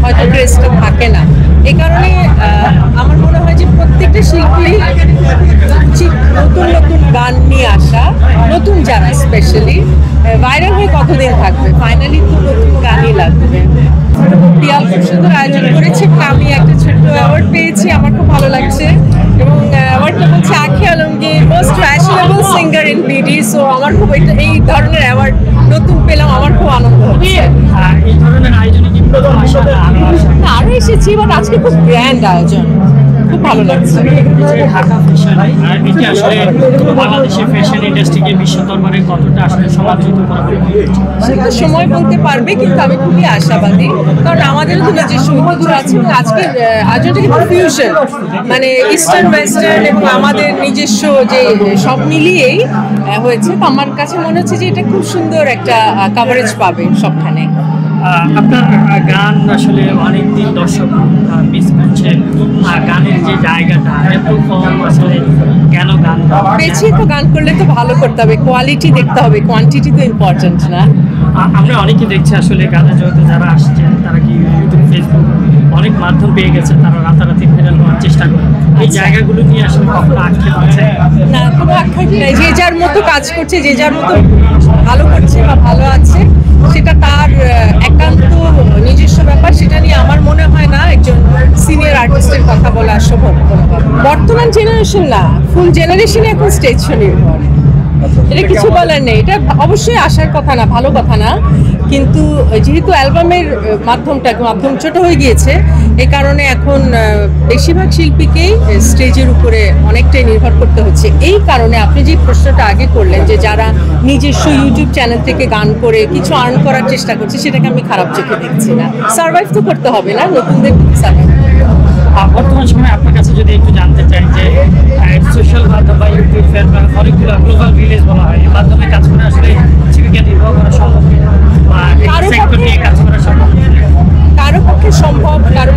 হয়তো ক্রেজটা থাকে না। এই কারণে আমার মনে হয় যে প্রত্যেকটা শিল্পী উচিত নতুন নতুন গান নিয়ে আসা, নতুন যারা স্পেশালি ভাইরাল হয়ে কতদিন থাকবে, ফাইনালি তো নতুন গানই লাগবে। পিয়াল খুব সুন্দর আয়োজন করেছে, আমি একটা ছোট্ট অ্যাওয়ার্ড পেয়েছি, আমার খুব ভালো লাগছে। এবং অ্যাওয়ার্ডটা বলছে Akhi Alamgir most fashionable singer in BD. So আমার খুব এই ধরনের অ্যাওয়ার্ড নতুন পেলাম, আমার খুব আনন্দ হচ্ছে। এই ধরনের আয়োজনে কি প্রথম আসা না আরো এসেছি, বাট আজকে খুব গ্র্যান্ড আয়োজন, খুব ভালো লাগছে। ঢাকা ফ্যাশন এটি আসলে বাংলাদেশের ফ্যাশন ইন্ডাস্ট্রিকে বিশ্ব দরবারে কতটা আসলে সমাদৃত করা সেটা সময় বলতে পারবে, কিন্তু আমি খুবই আশাবাদী, কারণ আমাদের তো নিজস্ব ঐতিহ্য আছে। আজকের আয়োজনটা কিন্তু ফিউশন, মানে ইস্টার্ন ওয়েস্টার্ন এবং আমাদের নিজস্ব যে সব মিলিয়েই হয়েছে। তো আমার কাছে মনে হচ্ছে যে এটা খুব সুন্দর একটা কভারেজ পাবে সবখানে। আপনার গান আসলে অনেকদিন দর্শক মিস করছে, গানের যে জায়গাটা এত কম, আসলে কেন গান পেছিয়ে তো গান করলে তো ভালো করতে হবে, কোয়ালিটি দেখতে হবে, কোয়ান্টিটি তো ইম্পর্টেন্ট না। আমরা অনেকে দেখছি আসলে গানের জগতে যারা আসছেন তারা কি ইউটিউব, ফেসবুক অনেক মাধ্যম পেয়ে গেছে, তারা রাতারাতি ভাইরাল হওয়ার চেষ্টা করে। এই জায়গাগুলো নিয়ে আসলে কখনো আক্ষেপ আছে না? কোনো আক্ষেপ নেই, যে যার মতো কাজ করছে, যে যার মতো ভালো করছে বা ভালো আছে, সেটা তার একান্ত নিজস্ব ব্যাপার। সেটা নিয়ে আমার মনে হয় না একজন সিনিয়র আর্টিস্টের কথা বলা সম্ভব। বর্তমান জেনারেশন না, ফুল জেনারেশন এখন স্টেজ শো নির্ভর, এটা কিছু বলার নেই। এটা অবশ্যই আসার কথা না, ভালো কথা না, কিন্তু যেহেতু অ্যালবামের মাধ্যম ছোট হয়ে গিয়েছে, এই কারণে এখন বেশিরভাগ শিল্পীকেই স্টেজের উপরে অনেকটাই নির্ভর করতে হচ্ছে। এই কারণে আপনি যে প্রশ্নটা আগে করলেন যে যারা নিজস্ব ইউটিউব চ্যানেল থেকে গান করে কিছু আর্ন করার চেষ্টা করছে, সেটাকে আমি খারাপ চোখে দেখছি না। সার্ভাইভ তো করতে হবে না, নতুনদের সার্ভাইভ। বর্তমান সময়ে আপনার কাছে যদি একটু জানতে চাই যে সোশ্যাল মাধ্যম বা ইউটিউব, ফেসবুক অনেকগুলো গ্লোবাল ভিলেজ বলা হয়, এই মাধ্যমে কাজ করে আসলে জীবিকা নির্বাহ করা সম্ভব, বা সেক্টর নিয়ে কাজ করা সম্ভব? কারো পক্ষে সম্ভব, কারো